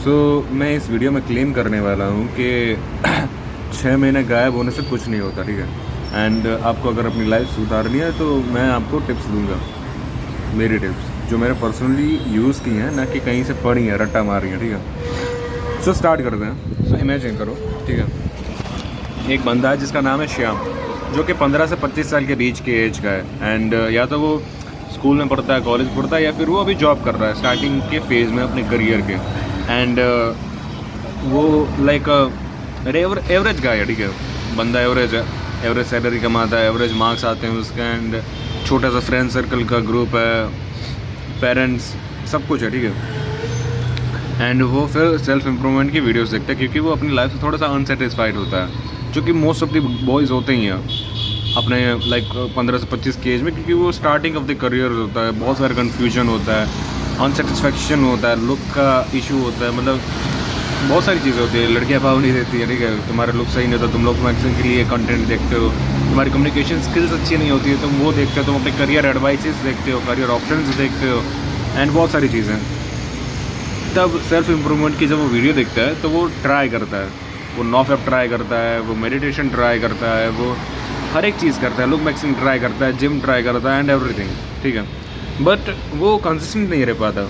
मैं इस वीडियो में क्लेम करने वाला हूँ कि 6 महीने गायब होने से कुछ नहीं होता, ठीक है। एंड आपको अगर अपनी लाइफ सुधारनी है तो मैं आपको टिप्स दूंगा, मेरी टिप्स जो मैंने पर्सनली यूज़ की हैं, ना कि कहीं से पढ़ी हैं, रट्टा मारी हैं, ठीक है। सो स्टार्ट करते हैं। सो इमेजिन करो, ठीक है, एक बंदा है जिसका नाम है श्याम, जो कि 15 से 25 साल के बीच के एज का है। एंड या तो वो स्कूल में पढ़ता है, कॉलेज पढ़ता है, या फिर वो अभी जॉब कर रहा है स्टार्टिंग के फेज़ में अपने करियर के। एंड वो लाइक एवरेज गाय है, ठीक है। बंदा एवरेज है, एवरेज सैलरी कमाता है, एवरेज मार्क्स आते हैं उसके, एंड छोटा सा फ्रेंड सर्कल का ग्रुप है, पेरेंट्स, सब कुछ है, ठीक है। एंड वो फिर सेल्फ इम्प्रूवमेंट की वीडियोस देखता है, क्योंकि वो अपनी लाइफ से थोड़ा सा अनसेटिस्फाइड होता है, जो कि मोस्ट ऑफ द बॉयज़ होते ही हैं अपने लाइक 15 से 25 के एज में, क्योंकि वो स्टार्टिंग ऑफ द करियर होता है, बहुत सारा कन्फ्यूजन होता है, अनसेटिस्फैक्शन होता है, लुक का इशू होता है, मतलब बहुत सारी चीज़ें होती है। लड़कियाँ भाव नहीं देती है, ठीक है, तुम्हारा लुक सही नहीं होता, तुम लोग मैक्सिमम के लिए कंटेंट देखते हो, तुम्हारी कम्युनिकेशन स्किल्स अच्छी नहीं होती है, तुम वो देखते हो, तुम अपने करियर एडवाइसेस देखते हो, करियर ऑप्शंस देखते हो, एंड बहुत सारी चीज़ें। तब सेल्फ इम्प्रूवमेंट की जब वो वीडियो देखता है तो वो ट्राई करता है, वो नॉफएप ट्राई करता है, वो मेडिटेशन ट्राई करता है, वो हर एक चीज़ करता है, लुक मैक्सिंग ट्राई करता है, जिम ट्राई करता है, एंड एवरीथिंग, ठीक है। बट वो कंसिस्टेंट नहीं रह पाता।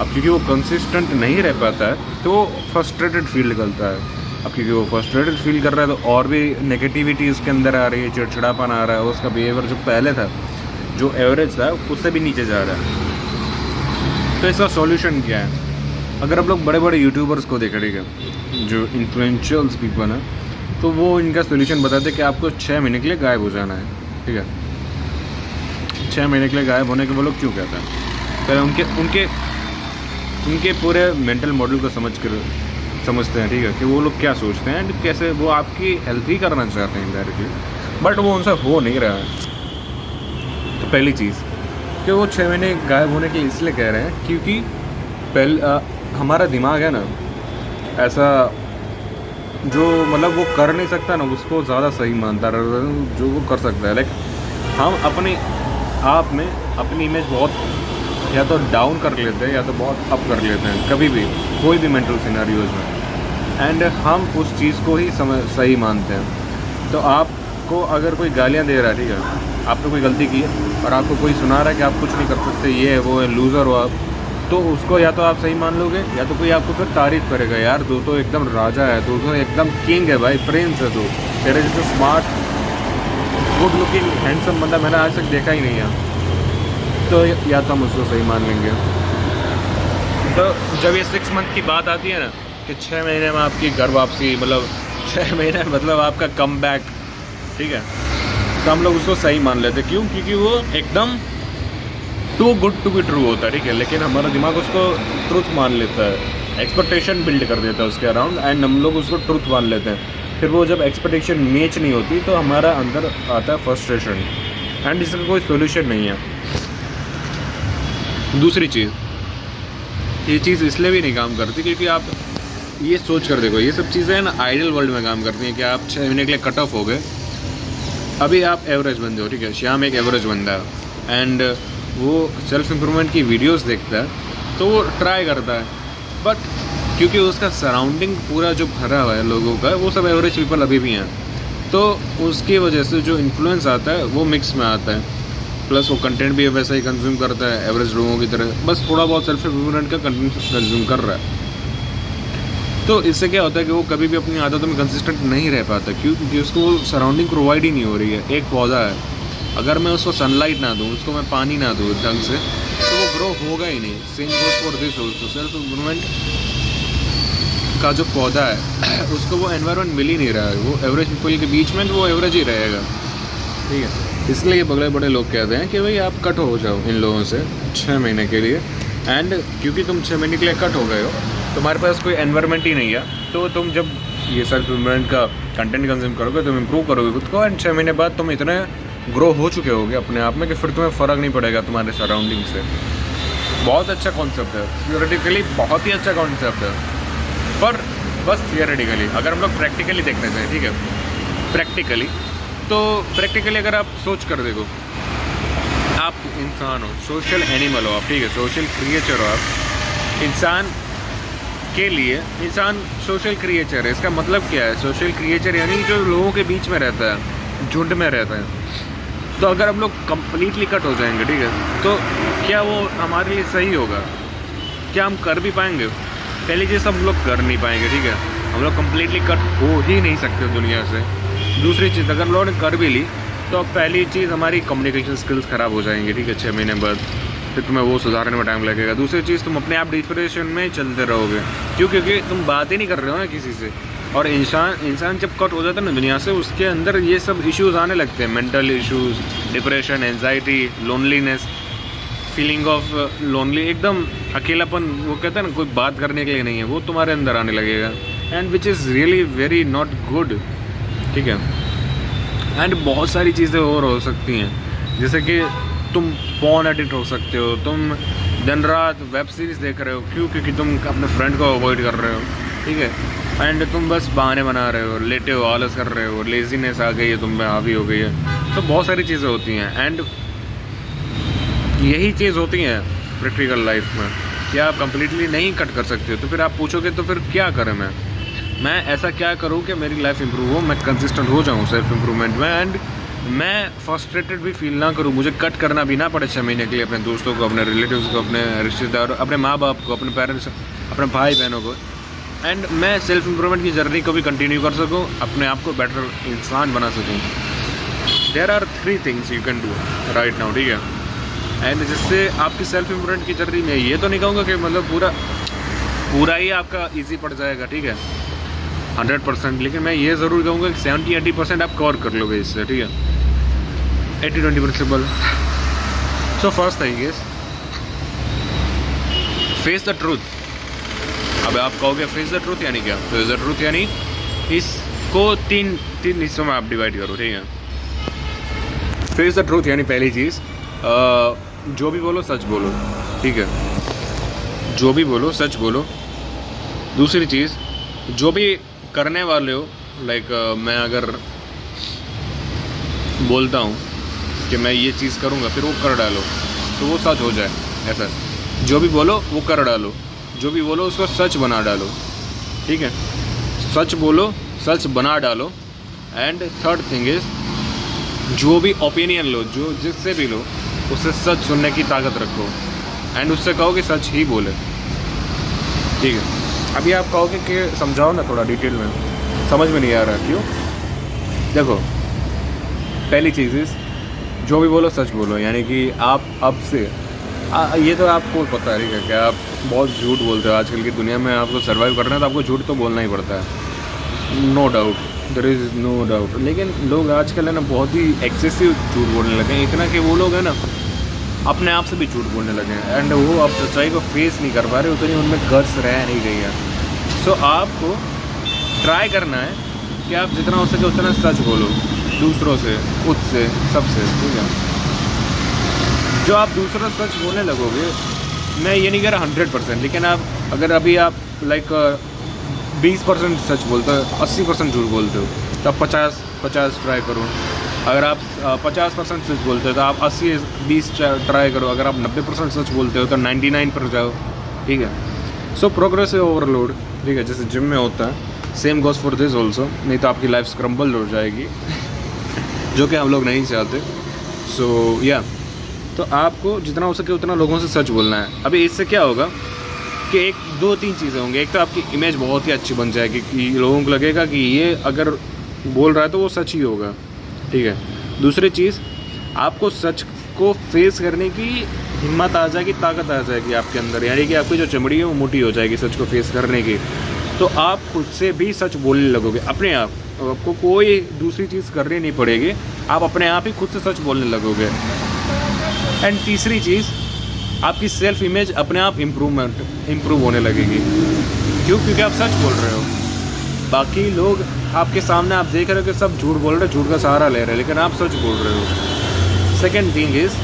अब क्योंकि वो कंसिस्टेंट नहीं रह पाता है तो वो फ्रस्ट्रेटेड फील करता है। अब क्योंकि वो फ्रस्ट्रेटेड फील कर रहा है तो और भी नेगेटिविटी उसके अंदर आ रही है, चिड़चिड़ापन आ रहा है, उसका बिहेवियर जो पहले था, जो एवरेज था, उससे भी नीचे जा रहा है। तो इसका सॉल्यूशन क्या है? अगर आप लोग बड़े बड़े यूट्यूबर्स को देखें, ठीक है, जो इन्फ्लुएंशियल्स पीपल हैं, तो वो इनका सोल्यूशन बताते हैं कि आपको 6 महीने के लिए गायब हो जाना है, ठीक है। 6 महीने के लिए गायब होने के वो लोग क्यों कहते हैं? पहले उनके पूरे मेंटल मॉडल को समझते हैं, ठीक है, कि वो लोग क्या सोचते हैं एंड कैसे वो आपकी हेल्प ही करना चाहते हैं डायरेक्टली, बट वो उनसे हो नहीं रहा है। तो पहली चीज़ कि वो 6 महीने गायब होने के लिए इसलिए कह रहे हैं क्योंकि हमारा दिमाग है ना ऐसा, जो मतलब वो कर नहीं सकता ना, उसको ज़्यादा सही मानता है जो वो कर सकता है। लाइक हम अपने आप में अपनी इमेज बहुत या तो डाउन कर लेते हैं या तो बहुत अप कर लेते हैं, कभी भी कोई भी मेंटल सिनेरियोज में, एंड हम उस चीज़ को ही सही मानते हैं। तो आपको अगर कोई गालियाँ दे रहा है, ठीक है, आपने कोई गलती की है और आपको कोई सुना रहा है कि आप कुछ नहीं कर सकते, ये है वो है, लूज़र हो आप, तो उसको या तो आप सही मान लोगे या तो कोई आपको फिर तारीफ़ करेगा, यार तू तो एकदम राजा है, तू तो एकदम किंग है भाई, प्रिंस है तू, तेरे जैसे स्मार्ट गुड लुकिंग हैंडसम बंदा मैंने आज तक देखा ही नहीं है। तो या तो हम उसको सही मान लेंगे। तो जब ये 6 मंथ की बात आती है ना कि 6 महीने में आपकी घर वापसी, मतलब 6 महीने मतलब आपका कम बैक, ठीक है, तो हम लोग उसको सही मान लेते। क्यों? क्योंकि वो एकदम too good to be true होता है, ठीक है, लेकिन हमारा दिमाग उसको ट्रुथ मान लेता है, एक्सपेक्टेशन बिल्ड कर देता है उसके अराउंड, एंड हम लोग उसको ट्रुथ मान लेते हैं। फिर वो जब एक्सपेक्टेशन मैच नहीं होती तो हमारा अंदर आता है फ्रस्ट्रेशन, एंड इसका कोई सोल्यूशन नहीं है। दूसरी चीज़, ये चीज़ इसलिए भी नहीं काम करती क्योंकि आप ये सोच कर देखो, ये सब चीज़ें ना आइडियल वर्ल्ड में काम करती हैं कि आप 6 महीने के लिए कट ऑफ हो गए, अभी आप एवरेज बंदे हो, ठीक है, श्याम एक एवरेज बंदा है, एंड वो सेल्फ इम्प्रूवमेंट की वीडियोस देखता है तो वो ट्राई करता है, बट क्योंकि उसका सराउंडिंग पूरा जो भरा हुआ है लोगों का, वो सब एवरेज पीपल अभी भी हैं, तो उसकी वजह से जो इन्फ्लुएंस आता है वो मिक्स में आता है, प्लस वो कंटेंट भी वैसा ही कंज्यूम करता है एवरेज लोगों की तरह, बस थोड़ा बहुत सेल्फ इम्प्रूवमेंट का कंटेंट कंज्यूम कर रहा है। तो इससे क्या होता है कि वो कभी भी अपनी आदतों में कंसिस्टेंट नहीं रह पाता। क्यों? क्योंकि उसको सराउंडिंग प्रोवाइड ही नहीं हो रही है। एक पौधा है, अगर मैं उसको सनलाइट ना दूँ, उसको मैं पानी ना दूँ ढंग से, तो वो ग्रो होगा ही नहीं। Same goes for this also. Self improvement का जो पौधा है उसको वो एनवायरनमेंट मिल ही नहीं रहा है, वो एवरेज पीपल के बीच में वो एवरेज ही रहेगा, ठीक है। इसलिए बड़े बड़े लोग कहते हैं कि भाई आप कट हो जाओ इन लोगों से 6 महीने के लिए, एंड क्योंकि तुम 6 महीने के लिए कट हो गए हो, तुम्हारे पास कोई एनवायरनमेंट ही नहीं है, तो तुम जब ये सेल्फ इम्प्रूवमेंट का कंटेंट कंज्यूम करोगे, तुम इम्प्रूव करोगे खुद को, एंड 6 महीने बाद तुम इतने ग्रो हो चुके होगे अपने आप में कि फिर तुम्हें फ़र्क नहीं पड़ेगा तुम्हारे सराउंडिंग से। बहुत अच्छा कॉन्सेप्ट है, थियोरेटिकली बहुत ही अच्छा कॉन्सेप्ट है, पर बस थियोरेटिकली। अगर हम लोग प्रैक्टिकली देखना चाहें, ठीक है, प्रैक्टिकली अगर आप सोच कर देखो, आप इंसान हो, सोशल एनिमल हो आप, ठीक है, सोशल क्रिएचर हो आप। इंसान के लिए इंसान सोशल क्रिएचर है। इसका मतलब क्या है? सोशल क्रिएचर यानी जो लोगों के बीच में रहता है, झुंड में रहता है। तो अगर हम लोग कम्प्लीटली कट हो जाएंगे, ठीक है, तो क्या वो हमारे लिए सही होगा? क्या हम कर भी पाएंगे? पहली चीज़ हम लोग कर नहीं पाएंगे, ठीक है, हम लोग कम्प्लीटली कट हो ही नहीं सकते दुनिया से। दूसरी चीज़, अगर लोगों ने कर भी ली तो पहली चीज़ हमारी कम्युनिकेशन स्किल्स ख़राब हो जाएंगी, ठीक है, 6 महीने बाद। फिर तुम्हें वो सुधारने में टाइम लगेगा। दूसरी चीज़, तुम अपने आप डिप्रेशन में चलते रहोगे। क्यों? क्योंकि तुम बात ही नहीं कर रहे हो ना किसी से। और इंसान जब कट हो जाता है ना दुनिया से, उसके अंदर ये सब इश्यूज़ आने लगते हैं, mental issues, depression, anxiety, loneliness, feeling of lonely, एकदम अकेलापन। वो कहते हैं ना, कोई बात करने के लिए नहीं है, वो तुम्हारे अंदर आने लगेगा। And which is really very not good, ठीक है। एंड बहुत सारी चीज़ें और हो सकती हैं, जैसे कि तुम पॉर्न एडिक्ट हो सकते हो, तुम दिन रात वेब सीरीज़ देख रहे हो। क्यों? क्योंकि तुम अपने फ्रेंड को अवॉइड कर रहे हो, ठीक है। एंड तुम बस बहाने बना रहे हो, लेटे हो, आलस कर रहे हो, लेजीनेस आ गई है, तुम में हावी हो गई है। तो बहुत सारी चीज़ें होती हैं। एंड यही चीज़ होती है प्रैक्टिकल लाइफ में कि आप कंप्लीटली नहीं कट कर सकते हो। तो फिर आप पूछोगे तो फिर क्या करें? मैं ऐसा क्या करूं कि मेरी लाइफ इंप्रूव हो, मैं कंसिस्टेंट हो जाऊं सेल्फ इम्प्रूवमेंट में, एंड मैं फ्रस्ट्रेटेड भी फील ना करूं, मुझे कट करना भी ना पड़े 6 महीने के लिए अपने दोस्तों को, अपने रिलेटिव्स को, अपने रिश्तेदारों, अपने माँ बाप को, अपने पेरेंट्स, अपने भाई बहनों को। एंड मैं सेल्फ इम्प्रूवमेंट की जर्नी को भी कंटिन्यू कर सकूँ, अपने आप को बेटर इंसान बना सकूँ। There are 3 things you can do right now, ठीक है। एंड जिससे आपकी सेल्फ इम्प्रूवमेंट की जर्नी में, ये तो नहीं कहूँगा कि मतलब पूरा ही आपका ईजी पड़ जाएगा, ठीक है, 100%, लेकिन मैं ये ज़रूर कहूँगा कि 70-80% आप कवर कर लोगे इससे, ठीक है। 80-20 principle. So first thing is face the truth. अब आप कहोगे फेस द ट्रूथ यानी क्या? फेस द ट्रूथ यानी इसको तीन हिस्सों में आप डिवाइड करो, ठीक है। फेस द ट्रूथ यानी पहली चीज़, जो भी बोलो सच बोलो, ठीक है, जो भी बोलो सच बोलो। दूसरी चीज़, जो भी करने वाले हो, लाइक मैं अगर बोलता हूँ कि मैं ये चीज़ करूँगा, फिर वो कर डालो, तो वो सच हो जाए। ऐसा जो भी बोलो वो कर डालो, जो भी बोलो उसको सच बना डालो, ठीक है। सच बोलो, सच बना डालो। एंड थर्ड थिंग इज़, जो भी ओपिनियन लो, जो जिससे भी लो, उससे सच सुनने की ताकत रखो, एंड उससे कहो कि सच ही बोले, ठीक है। अभी आप कहोगे कि समझाओ ना थोड़ा डिटेल में, समझ में नहीं आ रहा। क्यों? देखो, पहली चीज़ इस, जो भी बोलो सच बोलो, यानी कि आप अब से ये तो आपको पता है, ठीक है, कि आप बहुत झूठ बोलते हो आजकल की दुनिया में। आपको सर्वाइव करना है तो आपको झूठ तो बोलना ही पड़ता है, no doubt, there is no doubt. लेकिन लोग आजकल है ना बहुत ही एक्सेसिव झूठ बोलने लगे हैं, इतना कि वो लोग है ना अपने आप से भी झूठ बोलने लगे हैं, एंड वो अब सच्चाई को फेस नहीं कर पा रहे, उतनी उनमें गट्स रह नहीं गई है। सो आपको ट्राई करना है कि आप जितना हो सके उतना सच बोलो, दूसरों से, खुद से, सबसे, ठीक है। जो आप दूसरों से सच बोलने लगोगे, मैं ये नहीं कह रहा 100%, लेकिन आप अगर अभी आप लाइक 20% सच बोलते हो, 80% झूठ बोलते हो, तो आप 50 ट्राई करो। अगर आप 50% सच बोलते हो तो आप 80-20 ट्राई करो। अगर आप 90% सच बोलते हो तो 99 पर जाओ, ठीक है। सो प्रोग्रेसिव ओवरलोड, ठीक है, जैसे जिम में होता है, same goes for this also, नहीं तो आपकी लाइफ स्क्रम्बल हो जाएगी जो कि हम लोग नहीं चाहते। सो या तो आपको जितना हो सके उतना लोगों से सच बोलना है। अभी इससे क्या होगा कि 1-2-3 चीज़ें होंगी। एक तो आपकी इमेज बहुत ही अच्छी बन जाएगी कि लोगों को लगेगा कि ये अगर बोल रहा है तो वो सच ही होगा, ठीक है। दूसरी चीज़, आपको सच को फेस करने की हिम्मत आ जाएगी, ताकत आ जाएगी आपके अंदर, यानी कि आपकी जो चमड़ी है वो मोटी हो जाएगी सच को फेस करने की। तो आप खुद से भी सच बोलने लगोगे अपने आप, आपको कोई दूसरी चीज़ करनी नहीं पड़ेगी, आप अपने आप ही खुद से सच बोलने लगोगे। एंड तीसरी चीज़, आपकी सेल्फ इमेज अपने आप इम्प्रूव होने लगेगी। क्यों? क्योंकि आप सच बोल रहे हो। बाकी लोग आपके सामने आप देख रहे हो कि सब झूठ बोल रहे, झूठ का सहारा ले रहे हैं, लेकिन आप सच बोल रहे हो। सेकेंड थिंग इज़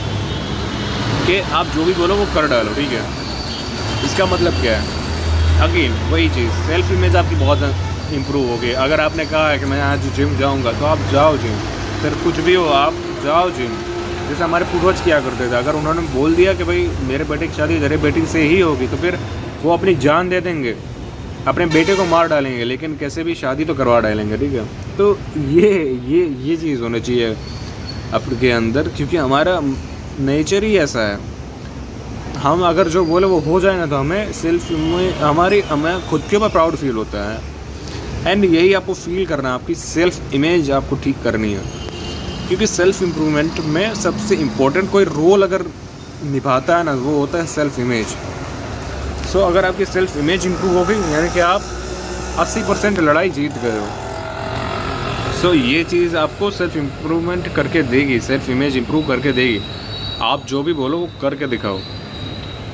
कि आप जो भी बोलो वो कर डालो, ठीक है। इसका मतलब क्या है? अगेन वही चीज़, सेल्फ इमेज आपकी बहुत इम्प्रूव होगी। अगर आपने कहा है कि मैं आज जिम जाऊंगा, तो आप जाओ जिम, फिर कुछ भी हो आप जाओ जिम। जैसे हमारे पूर्वज किया करते थे, अगर उन्होंने बोल दिया कि भाई मेरे बेटे की शादी तेरे बेटी से ही होगी, तो फिर वो अपनी जान दे देंगे अपने बेटे को मार डालेंगे लेकिन कैसे भी शादी तो करवा डालेंगे, ठीक है। तो ये चीज़ होनी चाहिए आपके अंदर, क्योंकि हमारा नेचर ही ऐसा है। हम अगर जो बोले वो हो जाए ना तो हमें हमें खुद के ऊपर प्राउड फील होता है। एंड यही आपको फील करना है, आपकी सेल्फ इमेज आपको ठीक करनी है, क्योंकि सेल्फ इम्प्रूवमेंट में सबसे इम्पोर्टेंट कोई रोल अगर निभाता है ना वो होता है सेल्फ इमेज। सो अगर आपकी सेल्फ इमेज इम्प्रूव हो गई यानी कि आप 80% लड़ाई जीत गए हो। सो ये चीज़ आपको सेल्फ इम्प्रूवमेंट करके देगी, सेल्फ इमेज इम्प्रूव करके देगी। आप जो भी बोलो वो करके दिखाओ।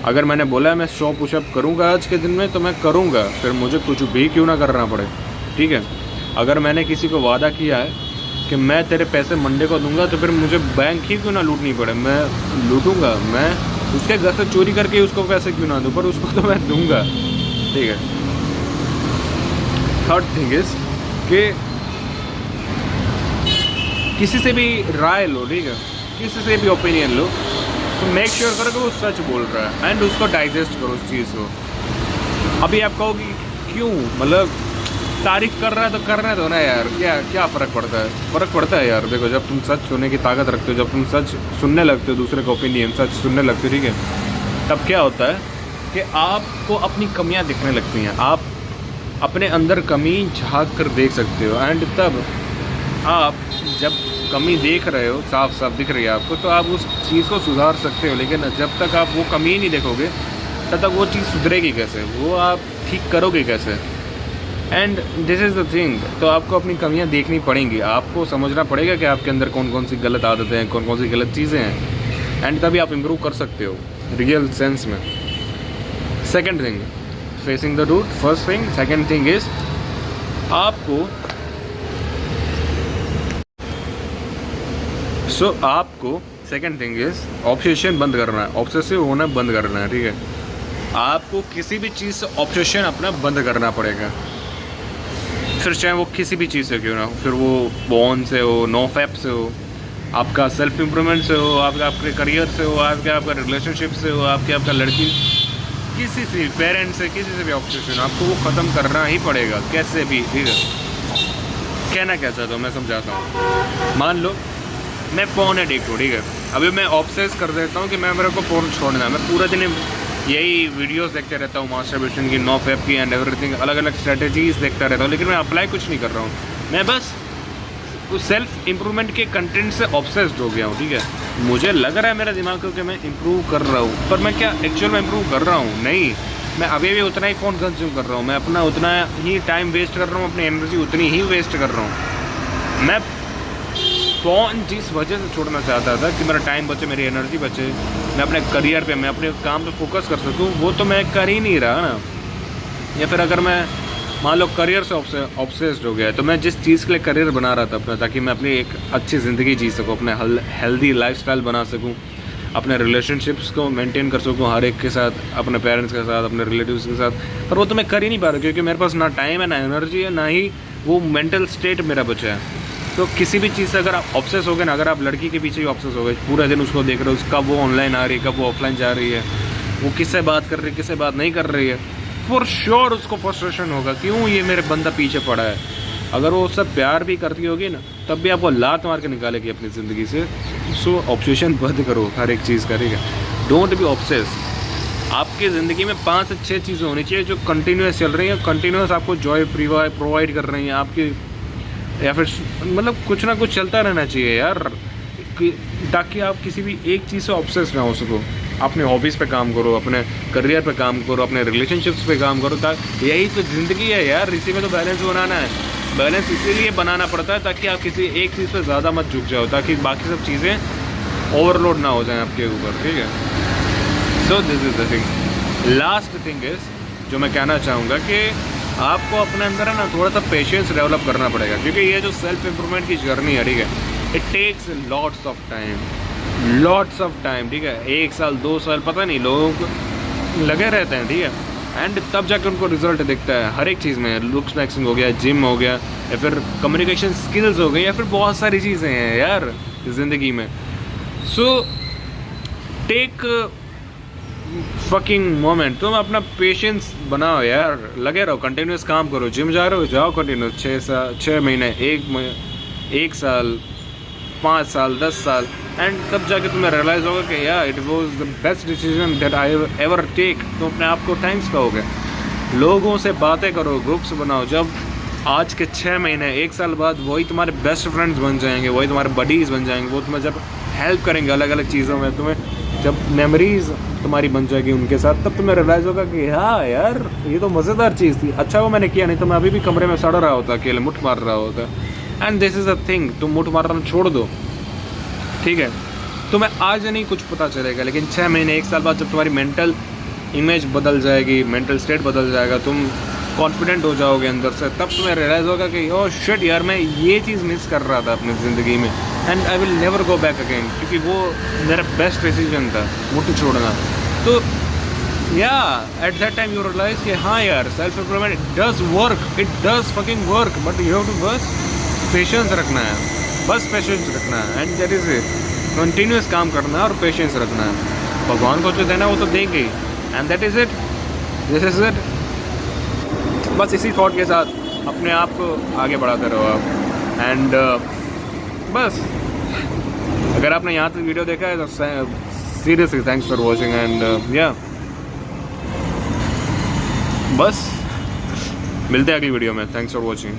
अगर मैंने बोला है मैं 100 पुशअप करूँगा आज के दिन में तो मैं करूँगा, फिर मुझे कुछ भी क्यों ना करना पड़े, ठीक है। अगर मैंने किसी को वादा किया है कि मैं तेरे पैसे मंडे को दूंगा तो फिर मुझे बैंक ही क्यों ना लूटनी पड़े, मैं लूटूंगा। मैं उसके घर से चोरी करके उसको पैसे क्यों ना दूँ, पर उसको तो मैं दूंगा, ठीक है। थर्ड थिंग इज कि किसी से भी राय लो, ठीक है, किसी से भी ओपिनियन लो तो मेक श्योर करो कि वो सच बोल रहा है एंड उसको डाइजेस्ट करो उस चीज़ को। अभी आप कहोगे क्यों, मतलब तारीफ कर रहा है तो करना दो ना यार, क्या फ़र्क पड़ता है। फ़र्क पड़ता है यार। देखो जब तुम सच सुनने की ताकत रखते हो, जब तुम सच सुनने लगते हो, दूसरे का ओपिनियन सच सुनने लगते हो, ठीक है, तब क्या होता है कि आपको अपनी कमियां दिखने लगती हैं। आप अपने अंदर कमी झांक कर देख सकते हो एंड तब आप जब कमी देख रहे हो, साफ साफ दिख रही है आपको, तो आप उस चीज़ को सुधार सकते हो। लेकिन जब तक आप वो कमी ही नहीं देखोगे तब तक वो चीज़ सुधरेगी कैसे, वो आप ठीक करोगे कैसे। And this is the thing. तो आपको अपनी कमियां देखनी पड़ेंगी, आपको समझना पड़ेगा कि आपके अंदर कौन कौन सी गलत आदतें हैं, कौन कौन सी गलत चीज़ें हैं, एंड तभी आप इम्प्रूव कर सकते हो रियल सेंस में। Second thing, facing the root, first thing. Second thing is आपको सेकेंड थिंग इज़ ऑब्सेशन बंद करना है, ऑब्सेसिव होना बंद करना है, ठीक है। आपको किसी भी चीज़ से ऑब्सेशन अपना बंद करना पड़ेगा, फिर चाहे वो किसी भी चीज़ से क्यों ना हो, फिर वो बॉन से हो, नो फैप से हो, आपका सेल्फ इम्प्रूवमेंट से हो, आपके करियर से हो, आपका रिलेशनशिप से हो, आपका लड़की, किसी से भी, पेरेंट्स से, किसी से भी ऑब्सेशन आपको वो ख़त्म करना ही पड़ेगा कैसे भी, ठीक है। कहना क्या चाहता हूँ मैं समझाता हूँ। मान लो मैं फ़ोन एडिक्ट हूँ, ठीक है, अभी मैं ऑब्सेस कर देता हूँ कि मेरे को फ़ोन छोड़ना है। मैं पूरा दिन यही वीडियोस देखते रहता हूँ, मास्टरबेशन की, नो फैप की एंड एवरीथिंग, अलग अलग स्ट्रेटजीज़ देखता रहता हूँ, लेकिन मैं अप्लाई कुछ नहीं कर रहा हूँ। मैं बस उस सेल्फ इम्प्रूवमेंट के कंटेंट से ऑब्सेस्ड हो गया हूँ, ठीक है। मुझे लग रहा है मेरा दिमाग को कि मैं इम्प्रूव कर रहा हूँ, पर मैं क्या एक्चुअल में इम्प्रूव कर रहा हूँ? नहीं, मैं अभी भी उतना ही फ़ोन कंज्यूम कर रहा हूँ, मैं अपना उतना ही टाइम वेस्ट कर रहा हूँ, अपनी एनर्जी उतनी ही वेस्ट कर रहा हूँ। मैं फ़ोन जिस वजह से छोड़ना चाहता था कि मेरा टाइम बचे, मेरी एनर्जी बचे, मैं अपने करियर पे, मैं अपने काम पे फोकस कर सकूं, वो तो मैं कर ही नहीं रहा ना। या फिर अगर मैं मान लो करियर से ऑब्सेस्ड हो गया, तो मैं जिस चीज़ के लिए करियर बना रहा था अपना, ताकि मैं अपनी एक अच्छी ज़िंदगी जी सकूँ, अपने हेल्दी लाइफस्टाइल बना सकूँ, अपने रिलेशनशिप्स को मेंटेन कर सकूँ हर एक के साथ, अपने पेरेंट्स के साथ, अपने रिलेटिव्स के साथ, पर वो तो मैं कर ही नहीं पा रहा, क्योंकि मेरे पास ना टाइम है, ना एनर्जी है, ना ही वो मेंटल स्टेट मेरा बचा है। तो किसी भी चीज़ से अगर आप ऑब्सेस हो गए ना, अगर आप लड़की के पीछे ही ऑब्सेस हो गए, पूरा दिन उसको देख रहे हो, कब वो ऑनलाइन आ रही है, कब वो ऑफलाइन जा रही है, वो किससे बात कर रही है, किससे बात नहीं कर रही है, फॉर श्योर उसको फ्रस्ट्रेशन होगा, क्यों ये मेरे बंदा पीछे पड़ा है। अगर वो उससे प्यार भी करती होगी ना, तब भी आपको लात मार के निकालेगी अपनी ज़िंदगी से। सो ऑब्सेशन बंद करो हर एक चीज़ का, ठीक है। Don't be obsess. आपकी ज़िंदगी में 5 से 6 चीज़ें होनी चाहिए जो कंटिन्यूस चल रही हैं, कंटिन्यूस आपको जॉय प्रोवाइड कर रही हैं आपकी, या फिर मतलब कुछ ना कुछ चलता रहना चाहिए यार, ताकि आप किसी भी एक चीज़ से ऑब्सेस ना हो सको। अपने हॉबीज़ पे काम करो, अपने करियर पे काम करो, अपने रिलेशनशिप्स पे काम करो, ताकि यही तो ज़िंदगी है यार। इसी में तो बैलेंस बनाना है। बैलेंस इसीलिए बनाना पड़ता है ताकि आप किसी एक चीज़ पे ज़्यादा मत झुक जाओ, ताकि बाकी सब चीज़ें ओवरलोड ना हो जाएं आपके ऊपर, ठीक है। So this is the thing. Last thing is जो मैं कहना चाहूँगा कि आपको अपने अंदर है ना थोड़ा सा पेशेंस डेवलप करना पड़ेगा, क्योंकि ये जो सेल्फ इम्प्रूवमेंट की जर्नी है, ठीक है, it takes lots of time, ठीक है। 1 साल 2 साल पता नहीं लोगों को लगे रहते हैं, ठीक है, एंड तब जाकर उनको रिजल्ट दिखता है हर एक चीज़ में। लुक्स मैक्सिंग हो गया, जिम हो गया, या फिर कम्युनिकेशन स्किल्स हो गई, या फिर बहुत सारी चीज़ें हैं यार ज़िंदगी में। So take fucking moment. तुम अपना पेशेंस बनाओ यार, लगे रहो, कंटिन्यूस काम करो, जिम जा रहे हो जाओ कंटिन्यूस, 6 महीने, 1 साल, 5 साल, 10 साल, एंड तब जाके तुम्हें रियलाइज़ होगा कि यार it was the best decision that I ever take. तुम अपने आप को थैंक्स कहोगे। लोगों से बातें करो, ग्रुप्स बनाओ। जब आज के 6 महीने, 1 साल बाद वही तुम्हारे बेस्ट फ्रेंड्स बन जाएंगे, वही तुम्हारे बडीज़ बन जाएंगे, वो तुम्हें जब हेल्प करेंगे अलग अलग चीज़ों में, तुम्हें जब मेमोरीज तुम्हारी बन जाएगी उनके साथ, तब तुम्हें रियलाइज़ होगा कि हाँ यार ये तो मज़ेदार चीज़ थी, अच्छा वो मैंने किया, नहीं तो मैं अभी भी कमरे में सड़ रहा होता, अकेले मुठ मार रहा होता। And this is a thing, तुम मुठ मारना छोड़ दो, ठीक है। तुम्हें आज नहीं कुछ पता चलेगा, लेकिन 6 महीने, 1 साल बाद जब तुम्हारी मेंटल इमेज बदल जाएगी, मेंटल स्टेट बदल जाएगा, तुम कॉन्फिडेंट हो जाओगे अंदर से, तब तुम्हें रियलाइज़ होगा कि ओह शिट यार मैं ये चीज़ मिस कर रहा था अपनी ज़िंदगी में, and I will never go back again, क्योंकि वो मेरा बेस्ट डिसीजन था मुट्ठी छोड़ना। तो या at that time you realise कि हाँ यार self improvement it does work, it does fucking work, but you have to बस पेशेंस रखना है, बस पेशेंस रखना है, and that is it. Continuous काम करना है और पेशेंस रखना है। भगवान को जो देना वो तो देंगे ही, and that is it, this is it. बस इसी थॉट के साथ अपने आप को आगे बढ़ाते रहो आप, एंड बस अगर आपने यहाँ तक वीडियो देखा है तो seriously thanks for watching, and या बस मिलते हैं अगली वीडियो में। Thanks for watching.